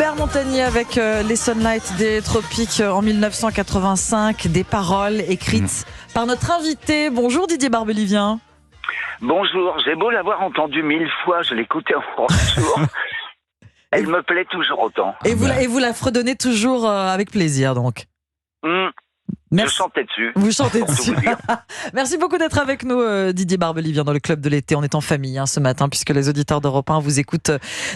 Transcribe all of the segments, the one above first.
Hubert Montagnier avec les Sunlight des Tropiques en 1985, des paroles écrites par notre invité. Bonjour Didier Barbelivien. Bonjour, j'ai beau l'avoir entendu 1000 fois, je l'écoutais en retour. Elle me plaît toujours autant. Et vous la fredonnez toujours avec plaisir donc. Je chantais dessus. Vous chantez dessus. Merci beaucoup d'être avec nous, Didier Barbelivien, dans le Club de l'été. On est en famille ce matin, puisque les auditeurs d'Europe 1 vous écoutent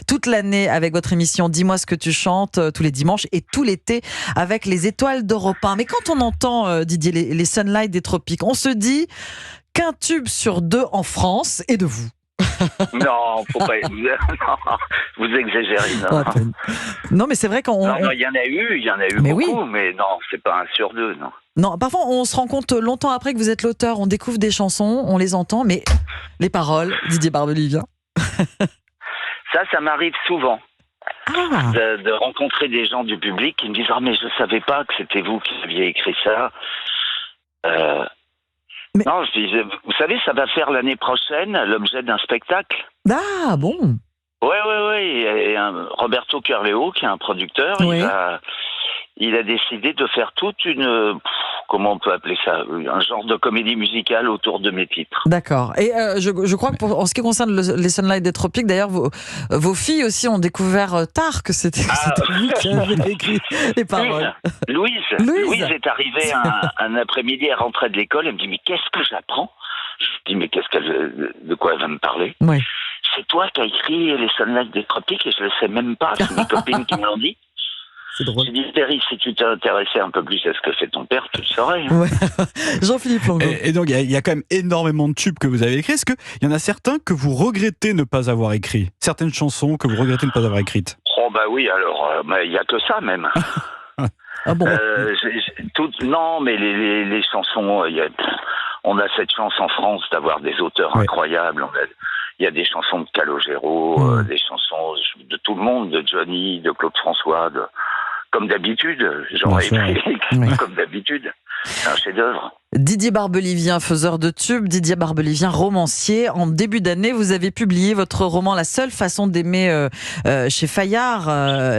toute l'année avec votre émission Dis-moi ce que tu chantes, tous les dimanches, et tout l'été avec les étoiles d'Europe 1. Mais quand on entend, Didier, les Sunlight des Tropiques, on se dit qu'un tube sur deux en France est de vous. Non, faut pas. Non, vous exagérez. Non, non mais c'est vrai qu'on. Non, il y en a eu mais beaucoup, oui. mais non, c'est pas un sur deux, non. Non, parfois on se rend compte longtemps après que vous êtes l'auteur, on découvre des chansons, on les entend, mais les paroles, Didier Barbelivien. Ça m'arrive souvent. De rencontrer des gens du public qui me disent mais je savais pas que c'était vous qui aviez écrit ça. Non, je dis, vous savez, ça va faire l'année prochaine l'objet d'un spectacle. Ah bon. Oui. Et Roberto Carleo, qui est un producteur, oui. il a décidé de faire toute une... Comment on peut appeler ça ? Un genre de comédie musicale autour de mes titres. D'accord. Et je crois que en ce qui concerne les Sunlight des Tropiques, d'ailleurs, vos filles aussi ont découvert tard que c'était vous qui avez écrit les paroles. Louise est arrivée un après-midi, elle rentrait de l'école, elle me dit « Mais qu'est-ce que j'apprends ?» Je dis « Mais de quoi elle va me parler ?» Oui. C'est toi qui as écrit les Sunlight des Tropiques et je le sais même pas, c'est mes copines qui me l'ont dit. C'est drôle. J'ai dit, Terry, si tu t'intéressais un peu plus à ce que fait ton père, tu le saurais. Hein. Ouais. Jean-Philippe Longo. Et donc, il y a quand même énormément de tubes que vous avez écrits. Est-ce qu'il y en a certains que vous regrettez ne pas avoir écrits ? Certaines chansons que vous regrettez ne pas avoir écrites ? Oh, bah oui, alors, il n'y a que ça, même. Ah bon. Non, mais les chansons, on a cette chance en France d'avoir des auteurs incroyables. Il y a des chansons de Calogero, des chansons de tout le monde, de Johnny, de Claude François, comme d'habitude, j'aurais écrit comme d'habitude. C'est un chef-d'œuvre. Didier Barbelivien, faiseur de tubes, Didier Barbelivien, romancier. En début d'année, vous avez publié votre roman La seule façon d'aimer chez Fayard.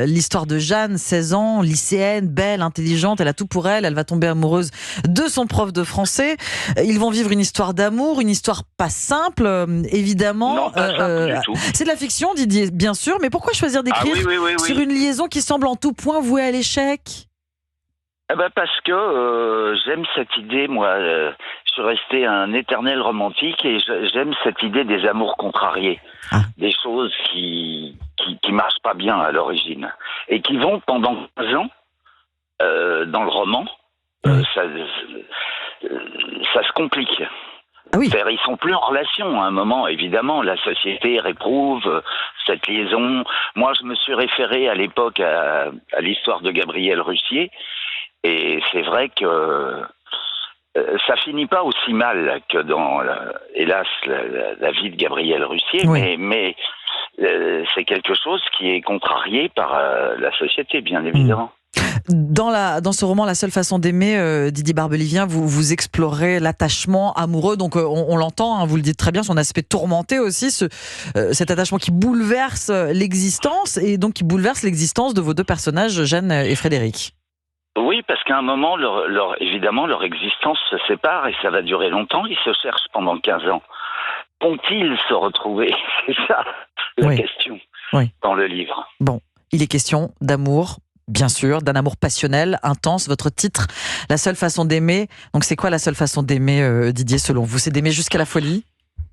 L'histoire de Jeanne, 16 ans, lycéenne, belle, intelligente, elle a tout pour elle. Elle va tomber amoureuse de son prof de français. Ils vont vivre une histoire d'amour, une histoire pas simple, évidemment. Non, pas simple du tout. C'est de la fiction, Didier, bien sûr, mais pourquoi choisir d'écrire sur une liaison qui semble en tout point vouée à l'échec ? Parce que j'aime cette idée, moi. Je suis resté un éternel romantique et j'aime cette idée des amours contrariés. Des choses qui marchent pas bien à l'origine. Et qui vont pendant 15 ans, dans le roman, ça se complique. Ah oui. Ils sont plus en relation à un moment, évidemment. La société réprouve cette liaison. Moi, je me suis référé à l'époque à l'histoire de Gabriel Russier. Et c'est vrai que ça finit pas aussi mal que dans, hélas, la vie de Gabriel Russier, mais c'est quelque chose qui est contrarié par la société, bien évidemment. Dans ce roman, La seule façon d'aimer, Didier Barbelivien, vous explorez l'attachement amoureux. Donc on l'entend, vous le dites très bien, son aspect tourmenté aussi, cet attachement qui bouleverse l'existence et donc qui bouleverse l'existence de vos deux personnages, Jeanne et Frédéric. Oui, parce qu'à un moment, évidemment, leur existence se sépare et ça va durer longtemps. Ils se cherchent pendant 15 ans. Vont-ils se retrouver ? C'est ça la question dans le livre. Bon, il est question d'amour, bien sûr, d'un amour passionnel, intense. Votre titre, La seule façon d'aimer. Donc c'est quoi la seule façon d'aimer, Didier, selon vous ? C'est d'aimer jusqu'à la folie ?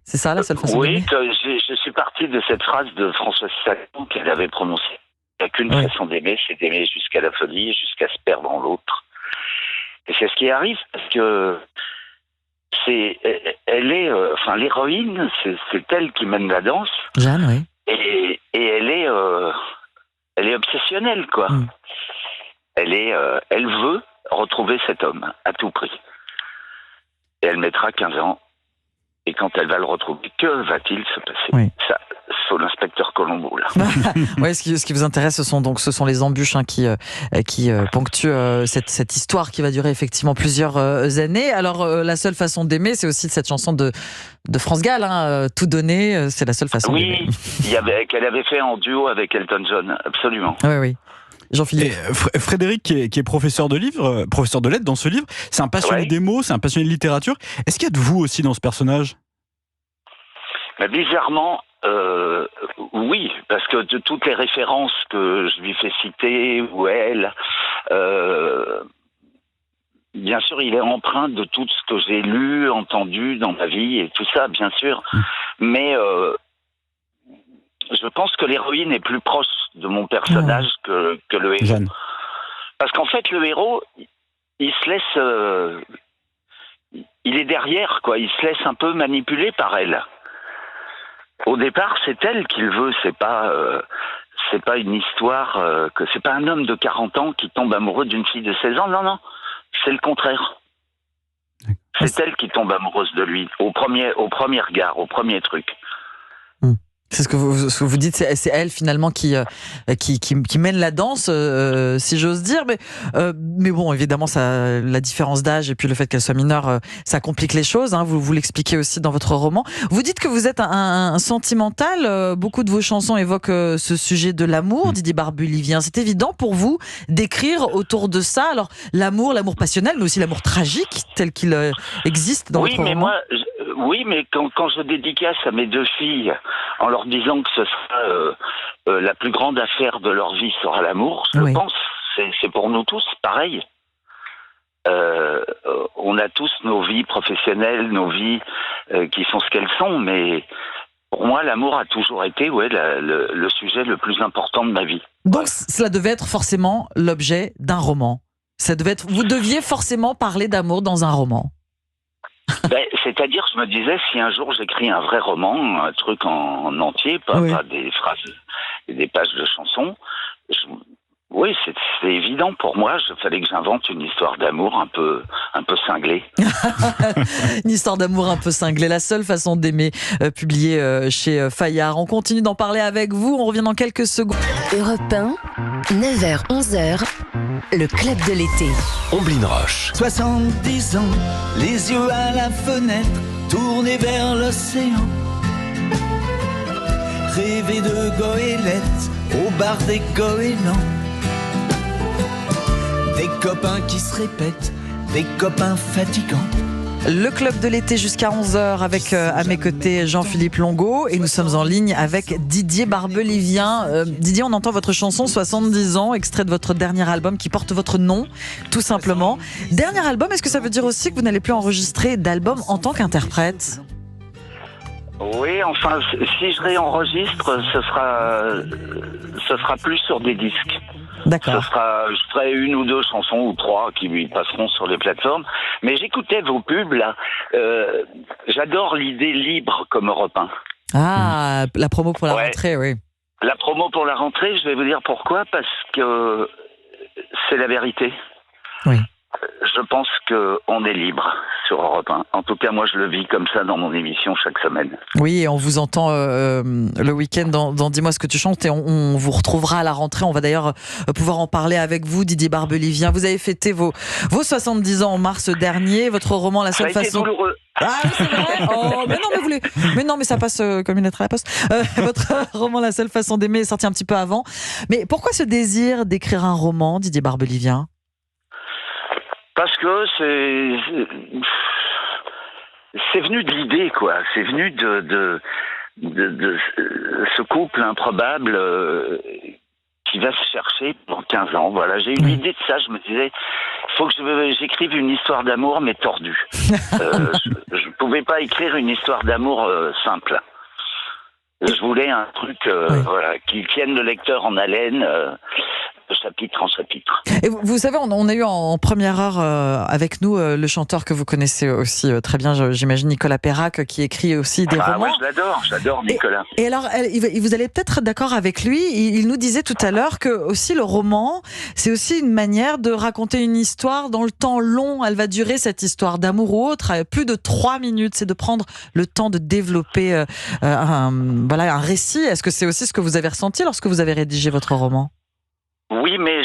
C'est ça, la seule façon d'aimer ? Oui, je suis parti de cette phrase de Françoise Sagan qu'elle avait prononcée. Il n'y a qu'une façon d'aimer, c'est d'aimer jusqu'à la folie, jusqu'à se perdre en l'autre. Et c'est ce qui arrive, parce que l'héroïne, c'est elle qui mène la danse. Jeanne, oui. Et elle est obsessionnelle, quoi. Elle veut retrouver cet homme, à tout prix. Et elle mettra 15 ans. Et quand elle va le retrouver, que va-t-il se passer ? Ça, c'est l'inspecteur Colombo, là. Ouais, ce qui vous intéresse, ce sont les embûches qui ponctuent cette histoire qui va durer effectivement plusieurs années. Alors, la seule façon d'aimer, c'est aussi cette chanson de France Gall, tout donner, c'est la seule façon d'aimer. Oui, qu'elle avait fait en duo avec Elton John, absolument. Oui, oui. Jean-Philippe. Et Frédéric, qui est professeur de lettres dans ce livre, c'est un passionné des mots, c'est un passionné de littérature. Est-ce qu'il y a de vous aussi dans ce personnage ? Bizarrement, oui, parce que de toutes les références que je lui fais citer, ou elle, bien sûr, il est empreint de tout ce que j'ai lu, entendu dans ma vie, et tout ça, bien sûr. Mais je pense que l'héroïne est plus proche de mon personnage que le héros. Jeanne. Parce qu'en fait, le héros, il se laisse... il est derrière, quoi. Il se laisse un peu manipuler par elle. Au départ, c'est elle qu'il veut. C'est pas une histoire... c'est pas un homme de 40 ans qui tombe amoureux d'une fille de 16 ans. Non, non. C'est le contraire. C'est elle qui tombe amoureuse de lui. Au premier regard, au premier truc. C'est ce que vous dites, c'est elle finalement qui mène la danse, si j'ose dire. Mais bon, évidemment, la différence d'âge et puis le fait qu'elle soit mineure, ça complique les choses. Vous l'expliquez aussi dans votre roman. Vous dites que vous êtes un sentimental. Beaucoup de vos chansons évoquent ce sujet de l'amour, Didier Barbelivien. C'est évident pour vous d'écrire autour de ça. Alors l'amour passionnel, mais aussi l'amour tragique tel qu'il existe dans votre roman. Oui, mais quand je dédicace à mes 2 filles, en leur disant que ce sera la plus grande affaire de leur vie sera l'amour, je pense, c'est pour nous tous pareil. On a tous nos vies professionnelles, nos vies qui sont ce qu'elles sont, mais pour moi, l'amour a toujours été le sujet le plus important de ma vie. Donc, cela devait être forcément l'objet d'un roman. Vous deviez forcément parler d'amour dans un roman. C'est-à-dire, je me disais, si un jour j'écris un vrai roman, un truc en entier, pas des phrases et des pages de chansons, c'est évident pour moi. Il fallait que j'invente une histoire d'amour un peu cinglée. Une histoire d'amour un peu cinglée, la seule façon d'aimer, publiée chez Fayard. On continue d'en parler avec vous, on revient dans quelques secondes. Europe 1, 9h, 11h, le club de l'été. Omblin Roche. 70 ans, les yeux à la fenêtre, tournés vers l'océan. Rêver de goélettes au bar des goélands. Des copains qui se répètent, des copains fatigants. Le club de l'été jusqu'à 11h avec à mes côtés Jean-Philippe Longo et nous sommes en ligne avec Didier Barbelivien. Didier, on entend votre chanson 70 ans, extrait de votre dernier album qui porte votre nom, tout simplement. Dernier album, est-ce que ça veut dire aussi que vous n'allez plus enregistrer d'album en tant qu'interprète ? Oui, enfin, si je réenregistre, ce sera plus sur des disques. D'accord. Je ferai 1 ou 2 chansons ou 3 qui lui passeront sur les plateformes. Mais j'écoutais vos pubs là. J'adore l'idée libre comme Europe 1. Ah, la promo pour la rentrée, oui. La promo pour la rentrée, je vais vous dire pourquoi. Parce que c'est la vérité. Oui. Je pense qu'on est libre sur Europe 1. En tout cas, moi, je le vis comme ça dans mon émission chaque semaine. Oui, et on vous entend le week-end dans Dis-moi ce que tu chantes et on vous retrouvera à la rentrée. On va d'ailleurs pouvoir en parler avec vous, Didier Barbelivien. Vous avez fêté vos 70 ans en mars dernier. Votre roman, La seule façon... Ça a été douloureux. Ah, c'est vrai. Oh, mais non, mais ça passe comme une lettre à la poste. Votre roman, La seule façon d'aimer, est sorti un petit peu avant. Mais pourquoi ce désir d'écrire un roman, Didier Barbelivien ? Parce que c'est venu de l'idée, quoi. C'est venu de ce couple improbable qui va se chercher pendant 15 ans. Voilà, j'ai eu l'idée de ça. Je me disais, il faut que j'écrive une histoire d'amour, mais tordue. Je pouvais pas écrire une histoire d'amour simple. Je voulais un truc qui tienne le lecteur en haleine. de chapitre en chapitre. Et vous savez, on a eu en première heure avec nous le chanteur que vous connaissez aussi très bien, j'imagine, Nicolas Perrac, qui écrit aussi des romans. Ouais, j'adore Nicolas. Et alors, vous allez peut-être être d'accord avec lui, il nous disait tout à l'heure que aussi le roman, c'est aussi une manière de raconter une histoire dans le temps long. Elle va durer, cette histoire d'amour ou autre, plus de 3 minutes. C'est de prendre le temps de développer un récit. Est-ce que c'est aussi ce que vous avez ressenti lorsque vous avez rédigé votre roman ? Oui, mais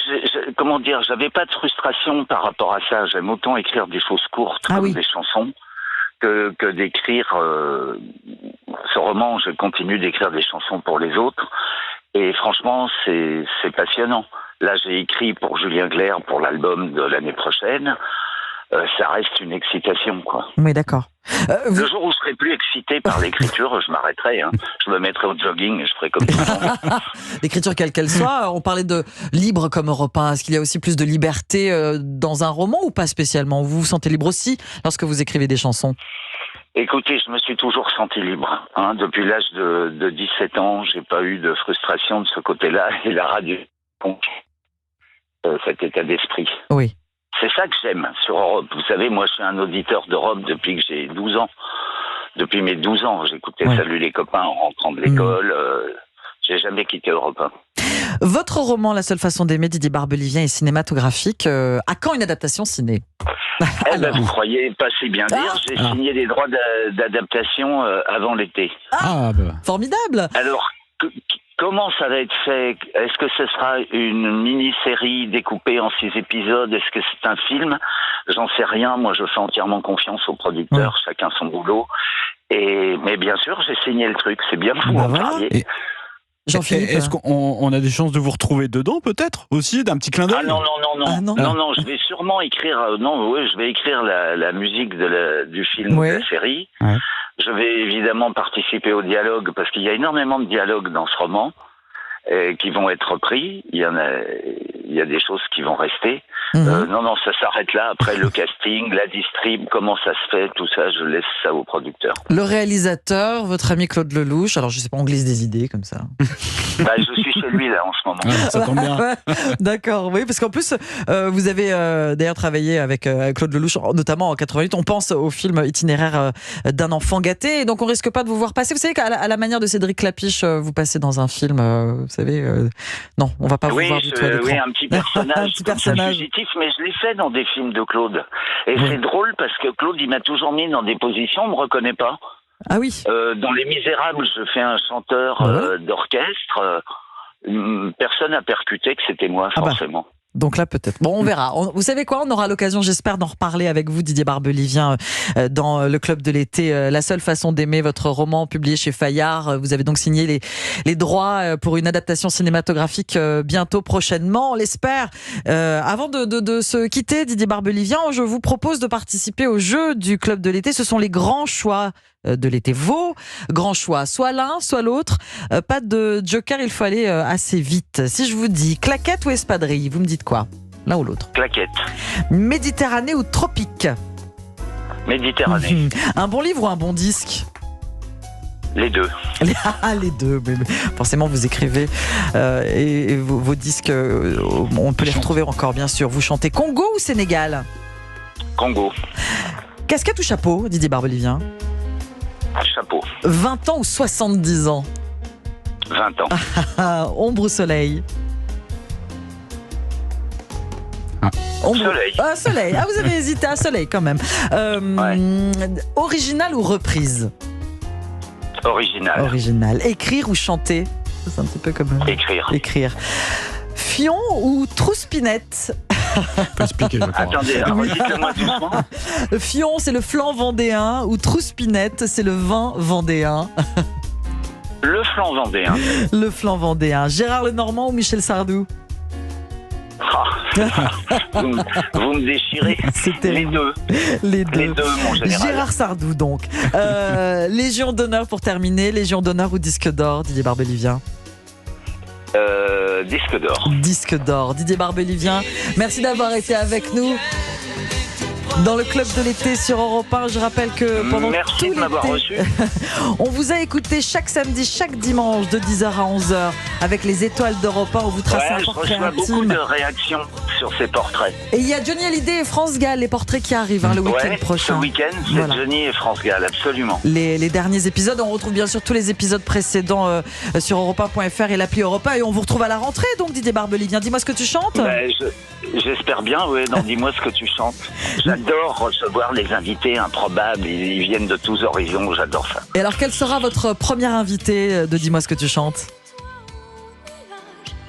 comment dire, j'avais pas de frustration par rapport à ça. J'aime autant écrire des choses courtes comme des chansons que d'écrire ce roman. Je continue d'écrire des chansons pour les autres et franchement, c'est passionnant. Là, j'ai écrit pour Julien Clerc pour l'album de l'année prochaine. Ça reste une excitation, quoi. Oui, d'accord. Le jour où je serai plus excité par l'écriture, je m'arrêterai. Je me mettrai au jogging et je ferai comme tout le monde. L'écriture, quelle qu'elle soit, on parlait de libre comme Europe 1. Est-ce qu'il y a aussi plus de liberté dans un roman ou pas spécialement ? Vous vous sentez libre aussi lorsque vous écrivez des chansons ? Écoutez, je me suis toujours senti libre. Depuis l'âge de 17 ans, j'ai pas eu de frustration de ce côté-là. Et la radio, cet état d'esprit. Oui. C'est ça que j'aime sur Europe. Vous savez, moi, je suis un auditeur d'Europe depuis que j'ai 12 ans. Depuis mes 12 ans, j'écoutais Salut les copains en rentrant de l'école. J'ai jamais quitté Europe 1. Votre roman, La seule façon d'aimer, Didier Barbelivien, est cinématographique. À quand une adaptation ciné ? Vous croyez pas si bien dire. J'ai signé les droits d'adaptation avant l'été. Formidable. Alors, comment ça va être fait ? Est-ce que ce sera une mini-série découpée en 6 épisodes ? Est-ce que c'est un film ? J'en sais rien. Moi, je fais entièrement confiance aux producteurs, chacun son boulot. Mais bien sûr, j'ai signé le truc. C'est bien que vous en parliez. Jean-Philippe, est-ce qu'on a des chances de vous retrouver dedans, peut-être, aussi, d'un petit clin d'œil ? Non, je vais sûrement écrire. Je vais écrire la musique du film ou de la série. Ouais. Je vais évidemment participer au dialogue parce qu'il y a énormément de dialogues dans ce roman qui vont être repris. Il y a des choses qui vont rester. Ça s'arrête là. Après le casting, la distrib, comment ça se fait, tout ça, je laisse ça aux producteurs. Le réalisateur, votre ami Claude Lelouch. Alors je sais pas, on glisse des idées comme ça. Je suis chez lui là en ce moment. Ça tombe bien. D'accord, oui, parce qu'en plus vous avez d'ailleurs travaillé avec Claude Lelouch, notamment en 88. On pense au film Itinéraire d'un enfant gâté, et donc on risque pas de vous voir passer. Vous savez qu'à la manière de Cédric Clapiche, vous passez dans un film, vous savez. Non, on va pas vous voir du tout à l'écran. Oui, un petit personnage. Un petit personnage. Fugitif, mais je l'ai fait dans des films de Claude. Et c'est drôle parce que Claude, il m'a toujours mis dans des positions, on me reconnaît pas. Ah oui. Dans Les Misérables, je fais un chanteur d'orchestre. Personne n'a percuté que c'était moi, forcément. Donc là, peut-être. Bon, on verra. Vous savez quoi ? On aura l'occasion, j'espère, d'en reparler avec vous, Didier Barbelivien, dans le Club de l'été. La seule façon d'aimer, votre roman publié chez Fayard. Vous avez donc signé les droits pour une adaptation cinématographique bientôt, prochainement, on l'espère. Avant de se quitter, Didier Barbelivien, je vous propose de participer au jeu du Club de l'été. Ce sont les grands choix de l'été. Vos grands choix, soit l'un, soit l'autre. Pas de joker, il faut aller assez vite. Si je vous dis claquette ou espadrille, vous me dites quoi ? L'un ou l'autre ? Claquette. Méditerranée ou tropique ? Méditerranée. Un bon livre ou un bon disque ? Les deux. Les deux. Mais forcément, vous écrivez et vos disques, on peut les retrouver encore, bien sûr. Vous chantez Congo ou Sénégal ? Congo. Casquette ou chapeau, Didier Barbelivien ? Chapeau. 20 ans ou 70 ans ? 20 ans. Ombre ou soleil ? Soleil. Soleil. Vous avez hésité à soleil quand même. Original ou reprise ? Original. Écrire ou chanter ? C'est un petit peu comme... Écrire. Fion ou Trouspinette ? Faut expliquer, je crois. Attendez, redites-le-moi doucement. Fion, c'est le flan vendéen, ou Trouspinette, c'est le vin vendéen. Le flan vendéen. Le flan vendéen. Gérard Lenormand ou Michel Sardou ? Vous me déchirez. C'est terrible. Les deux, mon général. Gérard Sardou, donc. Légion d'honneur pour terminer. Légion d'honneur ou disque d'or, Didier Barbelivien ? Disque d'or. Disque d'or. Didier Barbelivien, merci d'avoir été avec nous. Dans le club de l'été sur Europe 1, je rappelle que pendant Merci tout de m'avoir l'été, reçu. on vous a écouté chaque samedi, chaque dimanche de 10h à 11h avec les étoiles d'Europe 1. On vous trace un Je portrait reçois beaucoup intime. de réactions sur ces portraits. Et il y a Johnny Hallyday et France Gall, les portraits qui arrivent le week-end Ce prochain. week-end, c'est Voilà. Johnny et France Gall, absolument. Les derniers épisodes, on retrouve bien sûr tous les épisodes précédents sur europe1.fr et l'appli Europe 1, et on vous retrouve à la rentrée donc Didier Barbelivien. Dis-moi ce que tu chantes. J'espère bien, oui. Non, dis-moi ce que tu chantes. J'adore recevoir les invités improbables. Ils viennent de tous horizons. J'adore ça. Et alors quel sera votre premier invité de Dis-moi ce que tu chantes?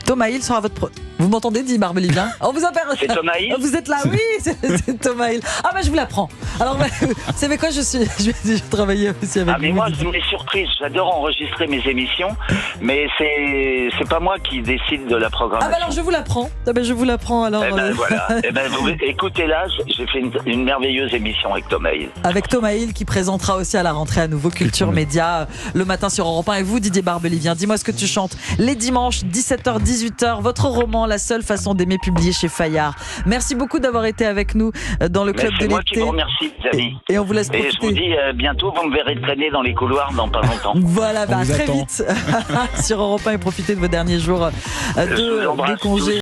Thomas Hill sera votre... Vous m'entendez, dit Barbelivien? On vous a perdu. C'est Thomas Hill. Vous êtes là, oui, c'est Thomas Hill. Ah bah je vous l'apprends. Alors, vous savez quoi, je vais travailler aussi avec Mais vous. moi, je me surprise. J'adore enregistrer mes émissions, mais c'est pas moi qui décide de la Ah programmation. bah alors je vous l'apprends. Ah bah je vous l'apprends alors. Voilà. Écoutez-la, j'ai fait une merveilleuse émission avec Thomas Hill. Avec Thomas Hill qui présentera aussi à la rentrée à nouveau Culture Média le matin sur Europe 1. Et vous, Didier Barbelivien, dis-moi ce que tu chantes. Les dimanches, 17h, 18h, votre roman La seule façon d'aimer, publié chez Fayard. Merci beaucoup d'avoir été avec nous dans le club de C'est moi qui l'été. vous remercie, les amis. Et on vous laisse Et je vous profiter. dis bientôt, vous me verrez traîner dans les couloirs dans pas longtemps. Voilà, On vous très attend. vite sur Europe 1 et profitez de vos derniers jours Je vous de embrasse congé.